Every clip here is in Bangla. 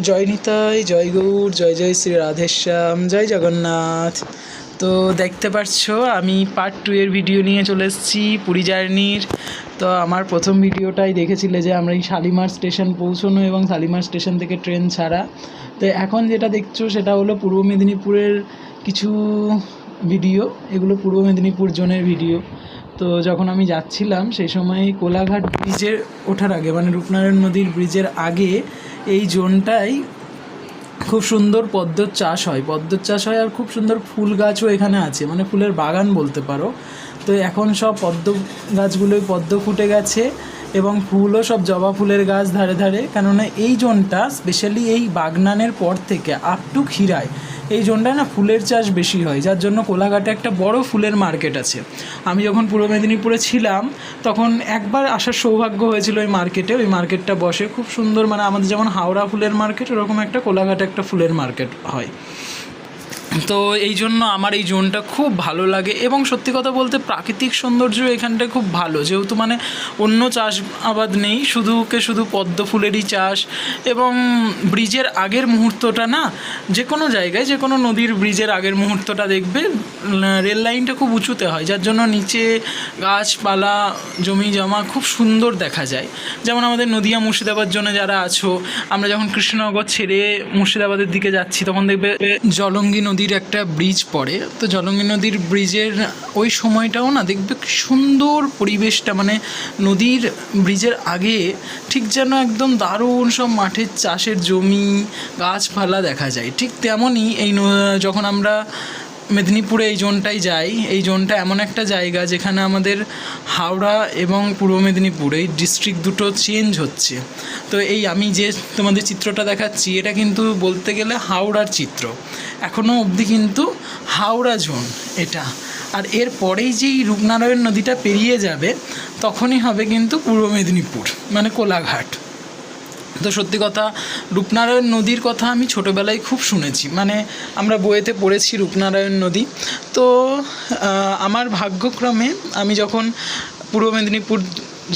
জয় নিতাই, জয় গৌর, জয় জয় শ্রী রাধেশ্যাম, জয় জগন্নাথ। তো দেখতে পাচ্ছ আমি পার্ট 2 এর ভিডিও নিয়ে চলে এসেছি পুরী জার্নির। তো আমার প্রথম ভিডিওটাই দেখেছিলে যে আমরা এই শালিমার স্টেশন পৌঁছানো এবং শালিমার স্টেশন থেকে ট্রেন ছাড়া। তো এখন যেটা দেখছো সেটা হলো পূর্ব মেদিনীপুরের কিছু ভিডিও, এগুলো পূর্ব মেদিনীপুর জোনের ভিডিও। তো যখন আমি যাচ্ছিলাম সেই সময় কোলাঘাট ব্রিজের ওঠার আগে, মানে রূপনারায়ণ নদীর ব্রিজের আগে এই জোনটাই খুব সুন্দর পদ্মর চাষ হয় আর খুব সুন্দর ফুল গাছও এখানে আছে, মানে ফুলের বাগান বলতে পারো। তো এখন সব পদ্ম গাছগুলোই পদ্ম ফুটে গেছে এবং ফুলও সব জবা ফুলের গাছ ধারে ধারে, কেননা এই জোনটা স্পেশালি এই বাগনানের পর থেকে আপ টু ক্ষীরায় এই জোনটায় না ফুলের চাষ বেশি হয়, যার জন্য কোলাঘাটে একটা বড় ফুলের মার্কেট আছে। আমি যখন পূর্ব মেদিনীপুরে ছিলাম তখন একবার আসার সৌভাগ্য হয়েছিল ওই মার্কেটে। ওই মার্কেটটা বসে খুব সুন্দর, মানে আমাদের যেমন হাওড়া ফুলের মার্কেট ওরকম একটা কোলাঘাটে একটা ফুলের মার্কেট হয়। তো এই জন্য আমার এই জোনটা খুব ভালো লাগে এবং সত্যি কথা বলতে প্রাকৃতিক সৌন্দর্য এখানটায় খুব ভালো, যেহেতু মানে অন্য চাষ আবাদ নেই, শুধু পদ্ম ফুলেরই চাষ। এবং ব্রিজের আগের মুহূর্তটা না, যে কোনো জায়গায় যে কোনো নদীর ব্রিজের আগের মুহূর্তটা দেখবে রেল লাইনটা খুব উঁচুতে হয়, যার জন্য নিচে গাছপালা জমি জমা খুব সুন্দর দেখা যায়। যেমন আমাদের নদিয়া মুর্শিদাবাদ জন্য যারা আছো, আমরা যখন কৃষ্ণনগর ছেড়ে মুর্শিদাবাদের দিকে যাচ্ছি তখন দেখবে জলঙ্গি নদীর একটা ব্রিজ পড়ে। তো জলঙ্গি নদীর ব্রিজের ওই সময়টাও না দেখবে সুন্দর পরিবেশটা, মানে নদীর ব্রিজের আগে ঠিক যেন একদম দারুণ সব মাঠের চাষের জমি গাছপালা দেখা যায়। ঠিক তেমনই এই যখন আমরা মেদিনীপুরে এই জোনটাই যাই, এই জোনটা এমন একটা জায়গা যেখানে আমাদের হাওড়া এবং পূর্ব মেদিনীপুর এই ডিস্ট্রিক্ট দুটো চেঞ্জ হচ্ছে। তো এই আমি যে তোমাদের চিত্রটা দেখাচ্ছি এটা কিন্তু বলতে গেলে হাওড়ার চিত্র, এখনও অবধি কিন্তু হাওড়া জোন এটা। আর এর পরেই যেই রূপনারায়ণ নদীটা পেরিয়ে যাবে তখনই হবে কিন্তু পূর্ব মেদিনীপুর, মানে কোলাঘাট। তো সত্যি কথা, রূপনারায়ণ নদীর কথা আমি ছোটোবেলায় খুব শুনেছি, মানে আমরা বইয়েতে পড়েছি রূপনারায়ণ নদী। তো আমার ভাগ্যক্রমে আমি যখন পূর্ব মেদিনীপুর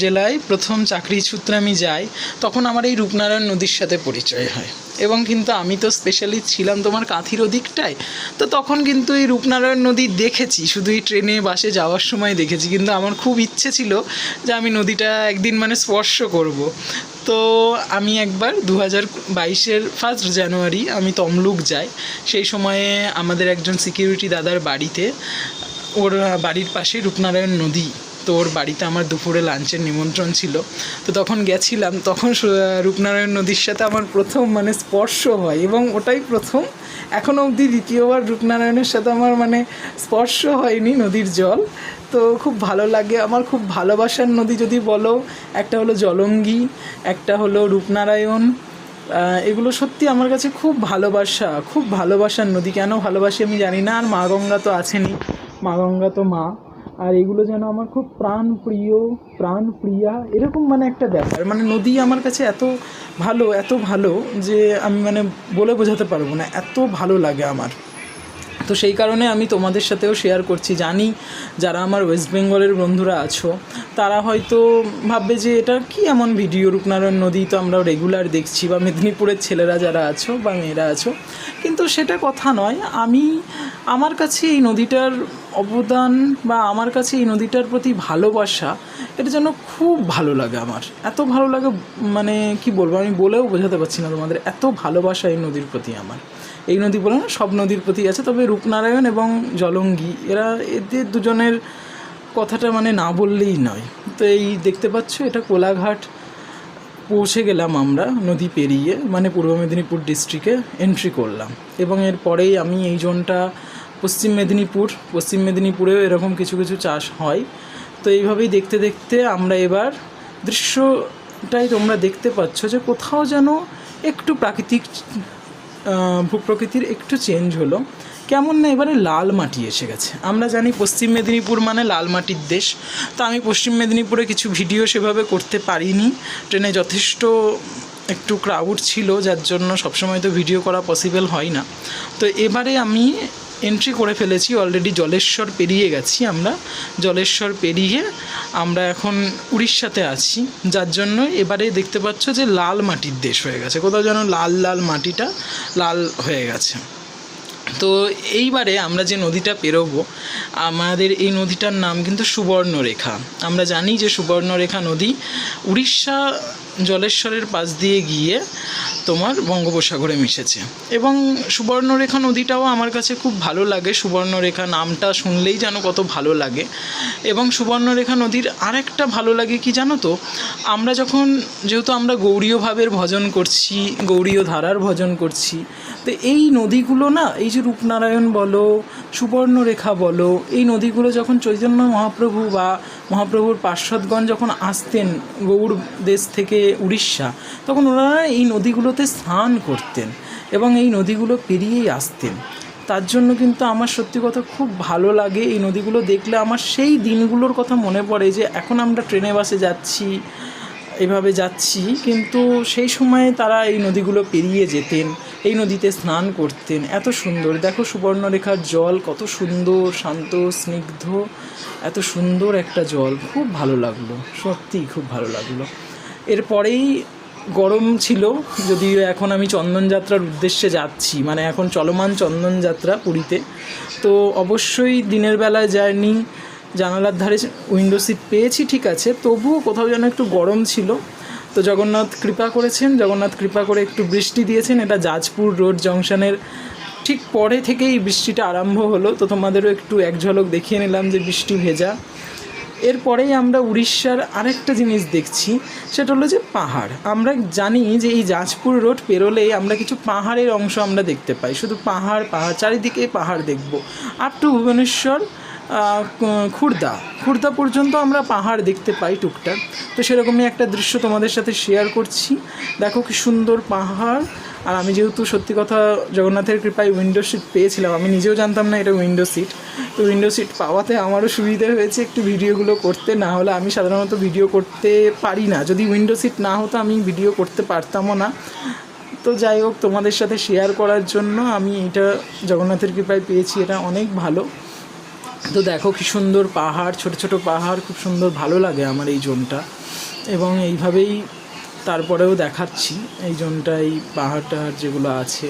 জেলায় প্রথম চাকরি সূত্রে আমি যাই তখন আমার এই রূপনারায়ণ নদীর সাথে পরিচয় হয়। এবং কিন্তু আমি তো স্পেশালি ছিলাম তোমার কাঁথির ওদিকটায়, তো তখন কিন্তু এই রূপনারায়ণ নদী দেখেছি, শুধু এই ট্রেনে বাসে যাওয়ার সময় দেখেছি, কিন্তু আমার খুব ইচ্ছে ছিল যে আমি নদীটা একদিন মানে স্পর্শ করব। তো আমি একবার 2022-এর 1 জানুয়ারি আমি তমলুক যাই। সেই সময়ে আমাদের একজন সিকিউরিটি দাদার বাড়িতে, ওর বাড়ির পাশে রূপনারায়ণ নদী, তো ওর বাড়িতে আমার দুপুরে লাঞ্চের নিমন্ত্রণ ছিল। তো তখন গেছিলাম, তখন রূপনারায়ণ নদীর সাথে আমার প্রথম মানে স্পর্শ হয় এবং ওটাই প্রথম। এখনও অবধি দ্বিতীয়বার রূপনারায়ণের সাথে আমার মানে স্পর্শ হয়নি নদীর জল। তো খুব ভালো লাগে আমার, খুব ভালোবাসার নদী যদি বলো, একটা হলো জলঙ্গি, একটা হলো রূপনারায়ণ। এগুলো সত্যি আমার কাছে খুব ভালোবাসার নদী। কেন ভালোবাসি আমি জানি না। আর মা গঙ্গা তো আছেনই, মা গঙ্গা তো মা। আর এগুলো যেন আমার খুব প্রাণপ্রিয়া এরকম মানে একটা ব্যাপার। মানে নদী আমার কাছে এত ভালো যে আমি মানে বলে বোঝাতে পারবো না, এত ভালো লাগে আমার। তো সেই কারণে আমি তোমাদের সাথেও শেয়ার করছি। জানি যারা আমার ওয়েস্ট বেঙ্গলের বন্ধুরা আছো তারা হয়তো ভাববে যে এটা কি এমন ভিডিও, রূপনারায়ণ নদী তো আমরা রেগুলার দেখছি, বা মেদিনীপুরের ছেলেরা যারা আছো বা মেয়েরা আছো, কিন্তু সেটা কথা নয়। আমার কাছে এই নদীটার অবদান বা আমার কাছে এই নদীটার প্রতি ভালোবাসা, এটা যেন খুব ভালো লাগে আমার, এত ভালো লাগে মানে কি বলবো, আমি বলেও বোঝাতে পারছি না তোমাদের, এত ভালোবাসা এই নদীর প্রতি আমার। এই নদী বলে না, সব নদীর প্রতি আছে, তবে রূপনারায়ণ এবং জলঙ্গি এদের দুজনের কথাটা মানে না বললেই নয়। তো এই দেখতে পাচ্ছ এটা কোলাঘাট পৌঁছে গেলাম আমরা নদী পেরিয়ে, মানে পূর্ব মেদিনীপুর ডিস্ট্রিক্টে এন্ট্রি করলাম। এবং এরপরেই আমি এই জোনটা পশ্চিম মেদিনীপুরেও এরকম কিছু চাষ হয়। তো এইভাবেই দেখতে দেখতে আমরা এবার দৃশ্যটাই তোমরা দেখতে পাচ্ছ যে কোথাও যেন একটু ভূপ্রকৃতির একটু চেঞ্জ হলো, কেমন না এবারে লাল মাটি এসে গেছে। আমরা জানি পশ্চিম মেদিনীপুর মানে লাল মাটির দেশ। তো আমি পশ্চিম মেদিনীপুরে কিছু ভিডিও সেভাবে করতে পারিনি, ট্রেনে যথেষ্ট একটু ক্রাউড ছিল, যার জন্য সবসময় তো ভিডিও করা পসিবল হয় না। তো এবারে আমি এন্ট্রি করে ফেলেছি অলরেডি, জলেশ্বর পেরিয়ে গেছি আমরা। জলেশ্বর পেরিয়ে আমরা এখন উড়িষ্যাতে আছি, যার জন্য এবারে দেখতে পাচ্ছ যে লাল মাটির দেশ হয়ে গেছে, কোথাও যেন লাল লাল মাটিটা লাল হয়ে গেছে। তো এইবারে আমরা যে নদীটা পেরোবো, আমাদের এই নদীটার নাম কিন্তু সুবর্ণরেখা। আমরা জানি যে সুবর্ণরেখা নদী উড়িষ্যা জলেশ্বরের পাশ দিয়ে গিয়ে তোমার বঙ্গোপসাগরে মিশেছে। এবং সুবর্ণরেখা নদীটাও আমার কাছে খুব ভালো লাগে। সুবর্ণরেখা নামটা শুনলেই যেন কত ভালো লাগে। এবং সুবর্ণরেখা নদীর আরেকটা ভালো লাগে কি জানো তো, আমরা যখন, যেহেতু আমরা গৌড়ীয় ভাবের ভজন করছি, গৌড়ীয় ধারার ভজন করছি, তো এই নদীগুলো না, এই যে রূপনারায়ণ বলো, সুবর্ণরেখা বলো, এই নদীগুলো যখন চৈতন্য মহাপ্রভু বা মহাপ্রভুর পার্শ্বদগণ যখন আসতেন গৌড় দেশ থেকে উড়িষ্যা, তখন ওনারা এই নদীগুলোতে স্নান করতেন এবং এই নদীগুলো পেরিয়েই আসতেন। তার জন্য কিন্তু আমার সত্যি কথা খুব ভালো লাগে। এই নদীগুলো দেখলে আমার সেই দিনগুলোর কথা মনে পড়ে যে এখন আমরা ট্রেনে বাসে যাচ্ছি, এভাবে যাচ্ছি, কিন্তু সেই সময়ে তারা এই নদীগুলো পেরিয়ে যেতেন, এই নদীতে স্নান করতেন। এত সুন্দর, দেখো সুবর্ণরেখার জল কত সুন্দর, শান্ত, স্নিগ্ধ, এত সুন্দর একটা জল, খুব ভালো লাগলো, সত্যিই খুব ভালো লাগলো। এরপরেই গরম ছিল, যদিও এখন আমি চন্দনযাত্রার উদ্দেশ্যে যাচ্ছি, মানে এখন চলমান চন্দনযাত্রা পুরীতে। তো অবশ্যই দিনের বেলায় জার্নি, জানালার ধারে উইন্ডো সিট পেয়েছি ঠিক আছে, তবুও কোথাও যেন একটু গরম ছিল। তো জগন্নাথ কৃপা করেছেন, জগন্নাথ কৃপা করে একটু বৃষ্টি দিয়েছেন। এটা যাজপুর রোড জংশনের ঠিক পরে থেকেই বৃষ্টিটা আরম্ভ হলো। তো তোমাদেরও একটু এক ঝলক দেখিয়ে নিলাম যে বৃষ্টি ভেজা। এরপরেই আমরা উড়িষ্যার আরেকটা জিনিস দেখছি, সেটা হলো যে পাহাড়। আমরা জানি যে এই যাজপুর রোড পেরোলেই আমরা কিছু পাহাড়ের অংশ আমরা দেখতে পাই, শুধু পাহাড় পাহাড়, চারিদিকে পাহাড় দেখব। আপ টু ভুবনেশ্বর, খুর্দা পর্যন্ত আমরা পাহাড় দেখতে পাই টুকটাক। তো সেরকমই একটা দৃশ্য তোমাদের সাথে শেয়ার করছি। দেখো কি সুন্দর পাহাড়। আর আমি যেহেতু সত্যি কথা জগন্নাথের কৃপায় উইন্ডো সিট পেয়েছিলাম, আমি নিজেও জানতাম না এটা উইন্ডো সিট, তো উইন্ডো সিট পাওয়াতে আমারও সুবিধা হয়েছে একটু ভিডিওগুলো করতে। না হলে আমি সাধারণত ভিডিও করতে পারি না, যদি উইন্ডো সিট না হতো আমি ভিডিও করতে পারতামও না। তো যাই হোক, তোমাদের সাথে শেয়ার করার জন্য আমি এটা জগন্নাথের কৃপায় পেয়েছি, এটা অনেক ভালো। তো দেখো কি সুন্দর পাহাড়, ছোট ছোট পাহাড়, খুব সুন্দর, ভালো লাগে আমার এই জোনটা। এবং এইভাবেই তারপরেও দেখাচ্ছি এই জোনটা, এই পাহাড় টাহাড় যেগুলো আছে,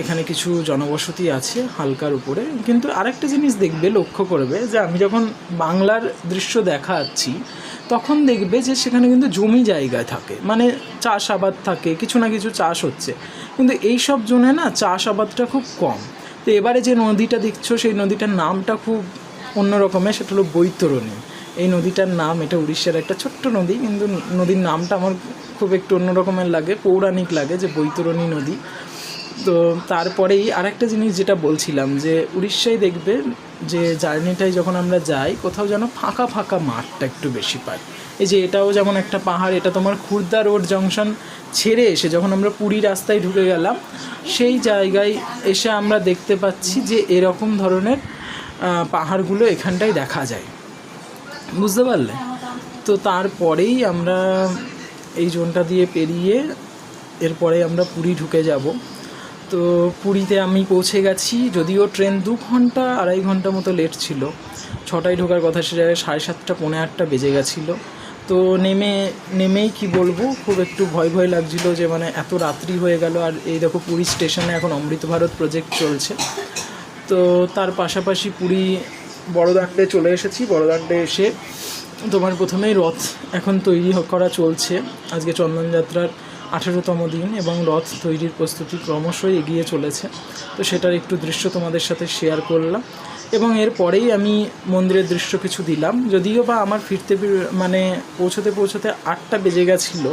এখানে কিছু জনবসতি আছে হালকার উপরে। কিন্তু আরেকটা জিনিস দেখবে, লক্ষ্য করবে যে আমি যখন বাংলার দৃশ্য দেখাচ্ছি তখন দেখবে যে সেখানে কিন্তু জমি জায়গায় থাকে, মানে চাষাবাদ থাকে, কিছু না কিছু চাষ হচ্ছে। কিন্তু এই সব জোনে না চাষাবাদটা খুব কম। তো এবারে যে নদীটা দেখছো, সেই নদীটার নামটা খুব অন্য রকমের, সেটা হলো বৈতরণী। এই নদীটার নাম, এটা উড়িষ্যার একটা ছোট্ট নদী, কিন্তু নদীর নামটা আমার খুব একটু অন্য রকমের লাগে, পৌরাণিক লাগে, যে বৈতরণী নদী। তো তারপরেই আরেকটা জিনিস যেটা বলছিলাম, যে উড়িষ্যায় দেখবে যে জার্নিটায় যখন আমরা যাই, কোথাও যেন ফাঁকা ফাঁকা মাঠটা একটু বেশি পাই। এই যে এটাও যেমন একটা পাহাড়, এটা তোমার খুর্দা রোড জংশন ছেড়ে এসে যখন আমরা পুরী রাস্তায় ঢুকে গেলাম, সেই জায়গায় এসে আমরা দেখতে পাচ্ছি যে এরকম ধরনের পাহাড়গুলো এখানটায় দেখা যায়, বুঝতে পারলে? তো তারপরেই আমরা এই জোনটা দিয়ে পেরিয়ে এরপরে আমরা পুরী ঢুকে যাব। তো পুরীতে আমি পৌঁছে গেছি, যদিও ট্রেন 2 ঘন্টা 2.5 ঘন্টা মতো লেট ছিল। 6টায় ঢোকার কথা, সে জায়গায় 7:30 পৌনে 8টা বেজে গেছিলো। তো নেমেই কি বলবো, খুব একটু ভয় ভয় লাগছিলো যে মানে এত রাত্রি হয়ে গেল। আর এই দেখো পুরী স্টেশনে এখন অমৃত ভারত প্রজেক্ট চলছে। তো তার পাশাপাশি পুরী বড়দাণ্ডে চলে এসেছি। বড়দাণ্ডে এসে তোমার প্রথমেই রথ এখন তৈরি করা চলছে। আজকে চন্দনযাত্রার 18তম দিন এবং রথ তৈরির প্রস্তুতি ক্রমশই এগিয়ে চলেছে। তো সেটার একটু দৃশ্য তোমাদের সাথে শেয়ার করলাম। এবং এরপরেই আমি মন্দিরের দৃশ্য কিছু দিলাম, যদিও বা আমার ফিরতে মানে পৌঁছতে 8টা বেজে গেছিলো,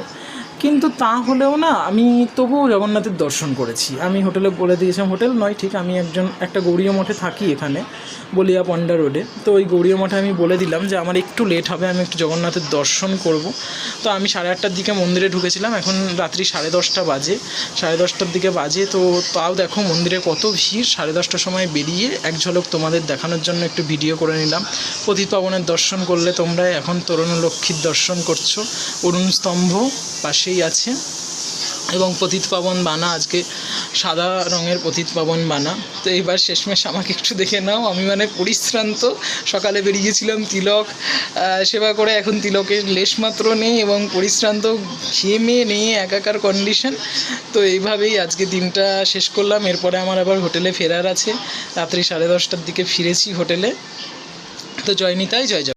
কিন্তু তা হলেও না আমি তবুও জগন্নাথের দর্শন করেছি। আমি হোটেলে বলে দিয়েছিলাম, হোটেল নয় ঠিক, আমি একটা গৌড়ীয় মঠে থাকি এখানে বলিয়া পন্ডা রোডে। তো ওই গৌড়ীয় মঠে আমি বলে দিলাম যে আমার একটু লেট হবে, আমি একটু জগন্নাথের দর্শন করব। তো আমি 8:30টার দিকে মন্দিরে ঢুকেছিলাম, এখন রাত্রি 10:30 বাজে, 10:30টার দিকে বাজে। তো তাও দেখো মন্দিরে কত ভিড়। 10:30টার সময় বেরিয়ে এক ঝলক তোমাদের দেখানোর জন্য একটু ভিডিও করে নিলাম। পতিত পাবনের দর্শন করলে তোমরা, এখন তরুণ লক্ষ্মীর দর্শন করছো, অরুণ স্তম্ভ পাশেই আছে। এবং পতিত পাবন বানা, আজকে সাদা রঙের পতিত পাবন বানা। তো এইবার শেষমেশ আমাকে একটু দেখে নাও, আমি মানে পরিশ্রান্ত। সকালে বেরিয়েছিলাম তিলক সেবা করে, এখন তিলকের লেশমাত্র নেই এবং পরিশ্রান্ত, ঘেমে নিয়ে একাকার কন্ডিশন। তো এইভাবেই আজকে দিনটা শেষ করলাম। এরপরে আমার আবার হোটেলে ফেরার আছে, রাত্রি 10:30টার দিকে ফিরেছি হোটেলে। তো জয় নিতাই, জয় জগন্নাথ।